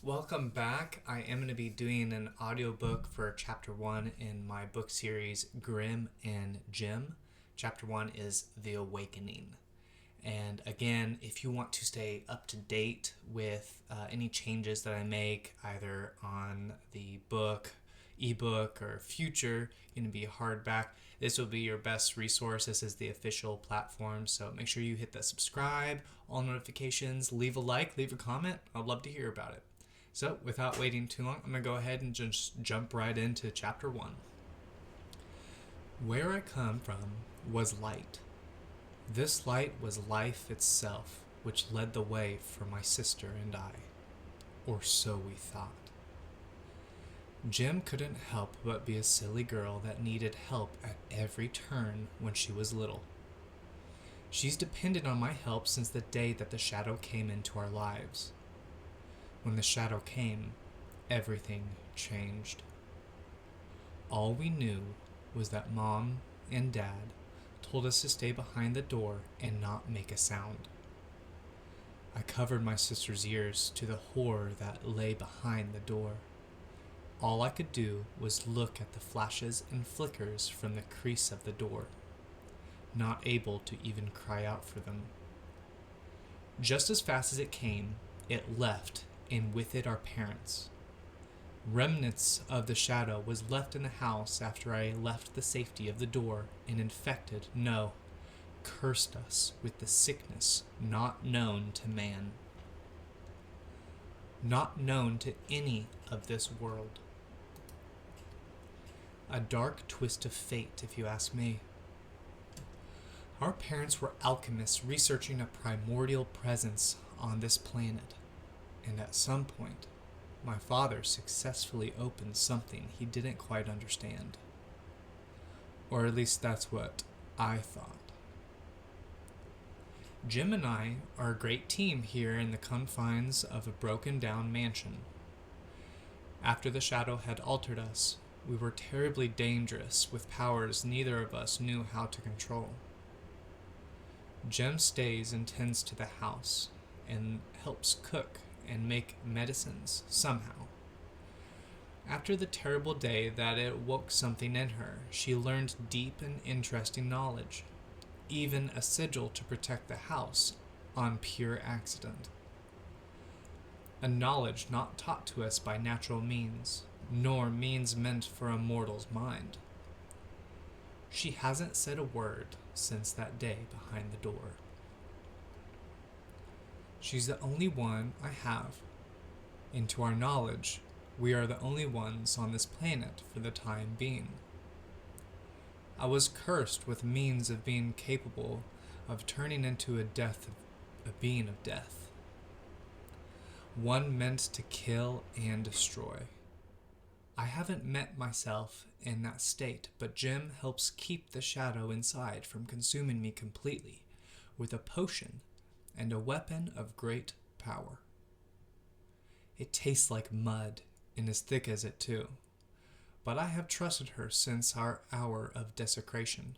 Welcome back. I am going to be doing an audiobook for Chapter 1 in my book series Grim and Jim. Chapter 1 is The Awakening. And again, if you want to stay up to date with any changes that I make, either on the book, ebook, or future, going to be hardback, this will be your best resource. This is the official platform, so make sure you hit that subscribe, all notifications, leave a like, leave a comment. I'd love to hear about it. So, without waiting too long, I'm going to go ahead and just jump right into Chapter 1. Where I come from was light. This light was life itself, which led the way for my sister and I. Or so we thought. Jim couldn't help but be a silly girl that needed help at every turn when she was little. She's depended on my help since the day that the shadow came into our lives. When the shadow came, everything changed. All we knew was that Mom and Dad told us to stay behind the door and not make a sound. I covered my sister's ears to the horror that lay behind the door. All I could do was look at the flashes and flickers from the crease of the door, not able to even cry out for them. Just as fast as it came, it left, and with it our parents. Remnants of the shadow was left in the house after I left the safety of the door and infected, no, cursed us with the sickness not known to man. Not known to any of this world. A dark twist of fate, if you ask me. Our parents were alchemists researching a primordial presence on this planet. And at some point, my father successfully opened something he didn't quite understand. Or at least that's what I thought. Jim and I are a great team here in the confines of a broken down mansion. After the shadow had altered us, we were terribly dangerous with powers neither of us knew how to control. Jim stays and tends to the house and helps cook and make medicines somehow. After the terrible day that it woke something in her, she learned deep and interesting knowledge, even a sigil to protect the house on pure accident. A knowledge not taught to us by natural means, nor means meant for a mortal's mind. She hasn't said a word since that day behind the door. She's the only one I have, and to our knowledge, we are the only ones on this planet for the time being. I was cursed with means of being capable of turning into a being of death. One meant to kill and destroy. I haven't met myself in that state, but Jim helps keep the shadow inside from consuming me completely with a potion and a weapon of great power. It tastes like mud and is thick as it too, but I have trusted her since our hour of desecration.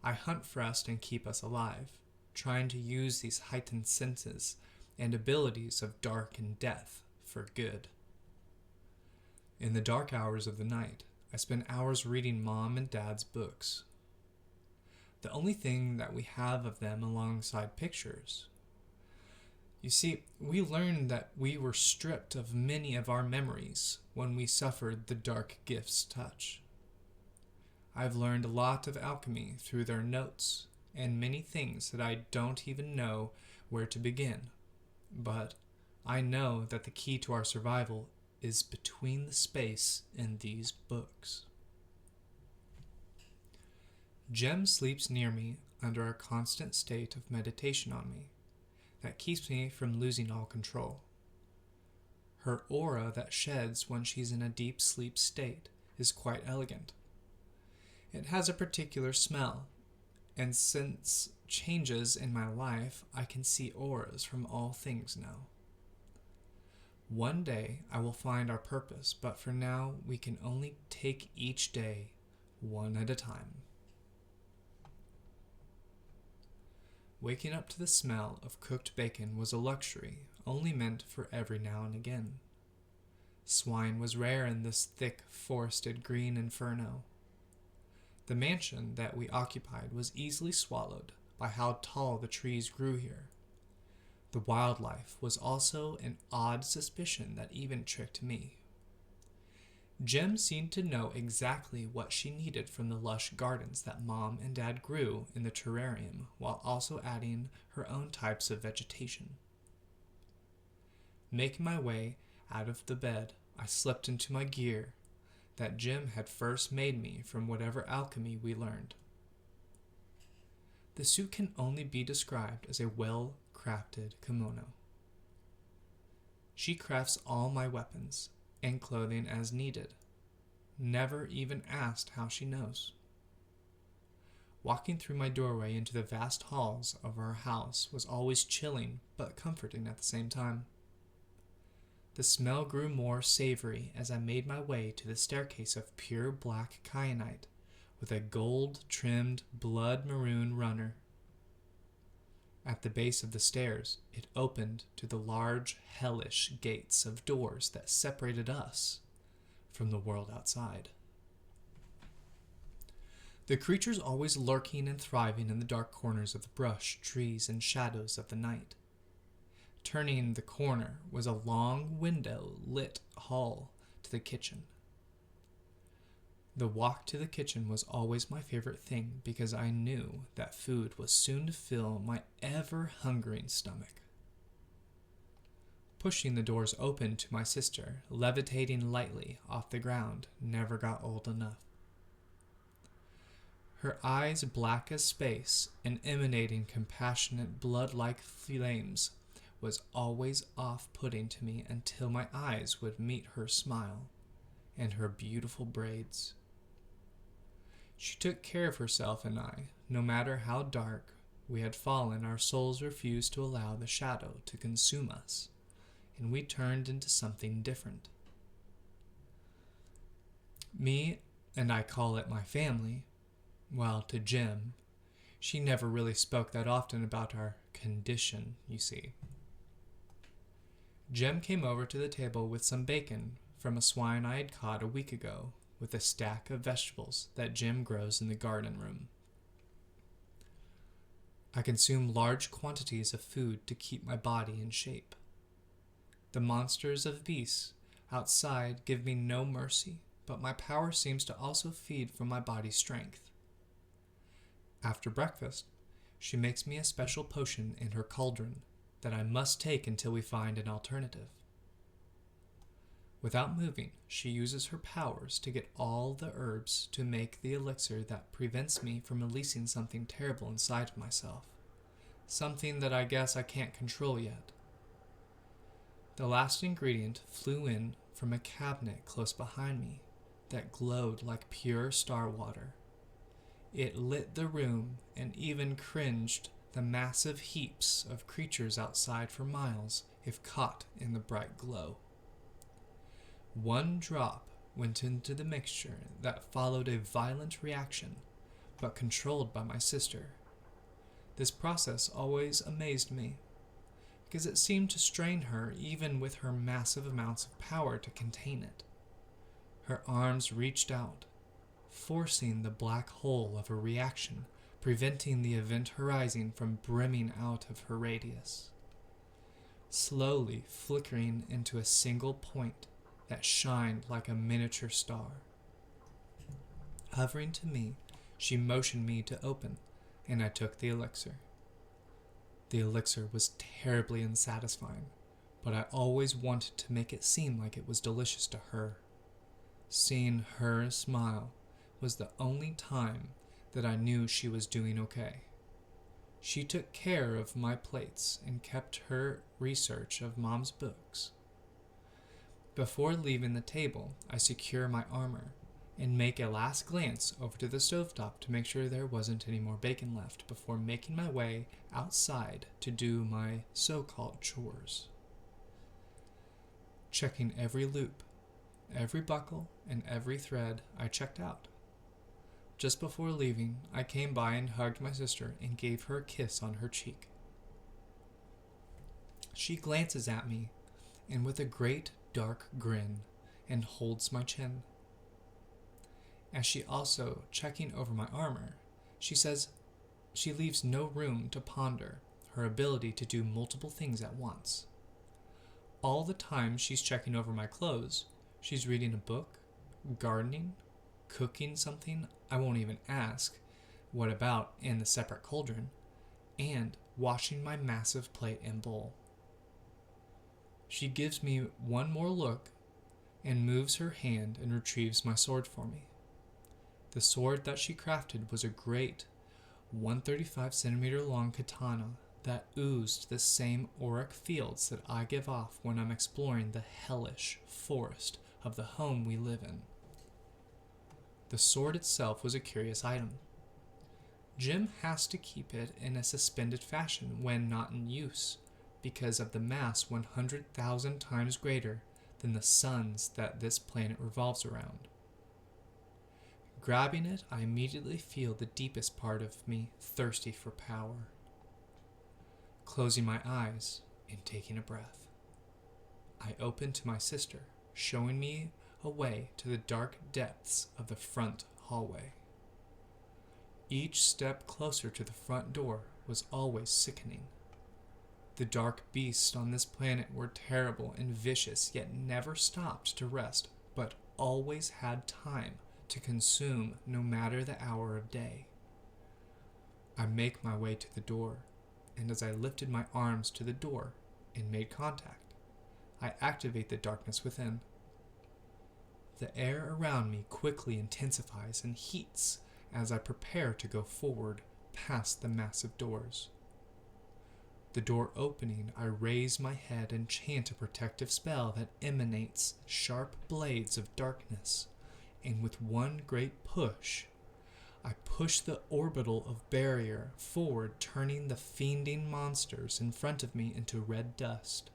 I hunt for us and keep us alive, trying to use these heightened senses and abilities of dark and death for good. In the dark hours of the night, I spend hours reading Mom and Dad's books. The only thing that we have of them alongside pictures. You see, we learned that we were stripped of many of our memories when we suffered the dark gift's touch. I've learned a lot of alchemy through their notes and many things that I don't even know where to begin. But I know that the key to our survival is between the space in these books. Jem sleeps near me under a constant state of meditation on me that keeps me from losing all control. Her aura that sheds when she's in a deep sleep state is quite elegant. It has a particular smell, and since changes in my life, I can see auras from all things now. One day I will find our purpose, but for now we can only take each day one at a time. Waking up to the smell of cooked bacon was a luxury only meant for every now and again. Swine was rare in this thick, forested green inferno. The mansion that we occupied was easily swallowed by how tall the trees grew here. The wildlife was also an odd suspicion that even tricked me. Jem seemed to know exactly what she needed from the lush gardens that Mom and Dad grew in the terrarium, while also adding her own types of vegetation. Making my way out of the bed, I slipped into my gear that Jem had first made me from whatever alchemy we learned. The suit can only be described as a well-crafted kimono. She crafts all my weapons and clothing as needed, never even asked how she knows. Walking through my doorway into the vast halls of our house was always chilling but comforting at the same time. The smell grew more savory as I made my way to the staircase of pure black kyanite with a gold-trimmed blood maroon runner. At the base of the stairs, it opened to the large, hellish gates of doors that separated us from the world outside. The creatures always lurking and thriving in the dark corners of the brush, trees, and shadows of the night. Turning the corner was a long window-lit hall to the kitchen. The walk to the kitchen was always my favorite thing because I knew that food was soon to fill my ever-hungering stomach. Pushing the doors open to my sister, levitating lightly off the ground, never got old enough. Her eyes black as space and emanating compassionate blood-like flames was always off-putting to me until my eyes would meet her smile and her beautiful braids. She took care of herself and I. No matter how dark we had fallen, our souls refused to allow the shadow to consume us, and we turned into something different. Me, and I call it my family, while to Jem, she never really spoke that often about our condition, you see. Jem came over to the table with some bacon from a swine I had caught a week ago, with a stack of vegetables that Jem grows in the garden room. I consume large quantities of food to keep my body in shape. The monsters of beasts outside give me no mercy, but my power seems to also feed from my body's strength. After breakfast, she makes me a special potion in her cauldron that I must take until we find an alternative. Without moving, she uses her powers to get all the herbs to make the elixir that prevents me from releasing something terrible inside of myself. Something that I guess I can't control yet. The last ingredient flew in from a cabinet close behind me that glowed like pure star water. It lit the room and even cringed the massive heaps of creatures outside for miles if caught in the bright glow. One drop went into the mixture that followed a violent reaction, but controlled by my sister. This process always amazed me, because it seemed to strain her even with her massive amounts of power to contain it. Her arms reached out, forcing the black hole of a reaction, preventing the event horizon from brimming out of her radius. Slowly flickering into a single point that shined like a miniature star. Hovering to me, she motioned me to open, and I took the elixir. The elixir was terribly unsatisfying, but I always wanted to make it seem like it was delicious to her. Seeing her smile was the only time that I knew she was doing okay. She took care of my plates and kept her research of Mom's books. Before leaving the table, I secure my armor and make a last glance over to the stovetop to make sure there wasn't any more bacon left before making my way outside to do my so-called chores. Checking every loop, every buckle, and every thread I checked out. Just before leaving, I came by and hugged my sister and gave her a kiss on her cheek. She glances at me and with a great dark grin and holds my chin. As she also checking over my armor, she says she leaves no room to ponder her ability to do multiple things at once. All the time she's checking over my clothes, she's reading a book, gardening, cooking something I won't even ask what about in the separate cauldron, and washing my massive plate and bowl. She gives me one more look and moves her hand and retrieves my sword for me. The sword that she crafted was a great 135 centimeter long katana that oozed the same auric fields that I give off when I'm exploring the hellish forest of the home we live in. The sword itself was a curious item. Jim has to keep it in a suspended fashion when not in use, because of the mass 100,000 times greater than the suns that this planet revolves around. Grabbing it, I immediately feel the deepest part of me thirsty for power. Closing my eyes and taking a breath, I open to my sister, showing me a way to the dark depths of the front hallway. Each step closer to the front door was always sickening. The dark beasts on this planet were terrible and vicious, yet never stopped to rest, but always had time to consume no matter the hour of day. I make my way to the door, and as I lifted my arms to the door and made contact, I activate the darkness within. The air around me quickly intensifies and heats as I prepare to go forward past the massive doors. The door opening, I raise my head and chant a protective spell that emanates sharp blades of darkness, and with one great push, I push the orbital of barrier forward, turning the fiending monsters in front of me into red dust.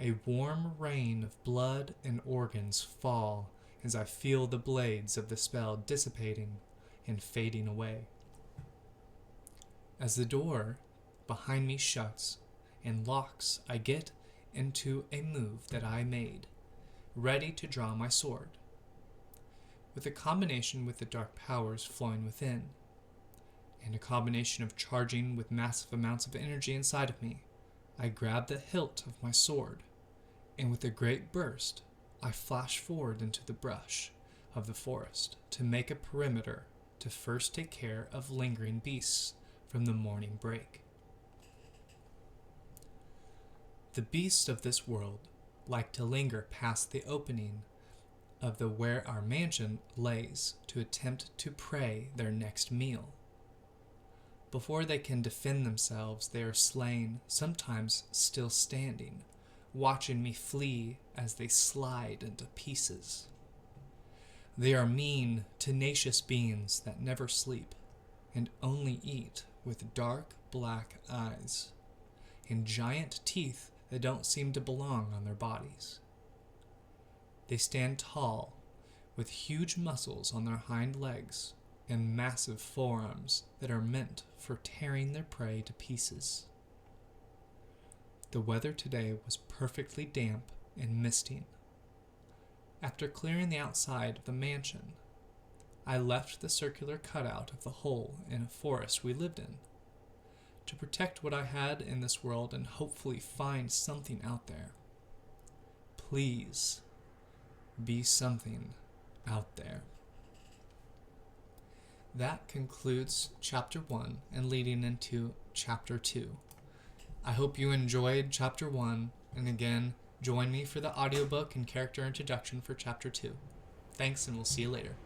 A warm rain of blood and organs fall as I feel the blades of the spell dissipating and fading away. As the door behind me shuts and locks, I get into a move that I made, ready to draw my sword. With a combination with the dark powers flowing within, and a combination of charging with massive amounts of energy inside of me, I grab the hilt of my sword, and with a great burst, I flash forward into the brush of the forest to make a perimeter to first take care of lingering beasts from the morning break. The beasts of this world like to linger past the opening of the where our mansion lays to attempt to prey their next meal. Before they can defend themselves, they are slain, sometimes still standing, watching me flee as they slide into pieces. They are mean, tenacious beings that never sleep and only eat with dark black eyes and giant teeth that don't seem to belong on their bodies. They stand tall, with huge muscles on their hind legs and massive forearms that are meant for tearing their prey to pieces. The weather today was perfectly damp and misting. After clearing the outside of the mansion, I left the circular cutout of the hole in a forest we lived in, to protect what I had in this world and hopefully find something out there. Please be something out there. That concludes Chapter 1 and leading into Chapter 2. I hope you enjoyed Chapter 1, and again, join me for the audiobook and character introduction for Chapter 2. Thanks, and we'll see you later.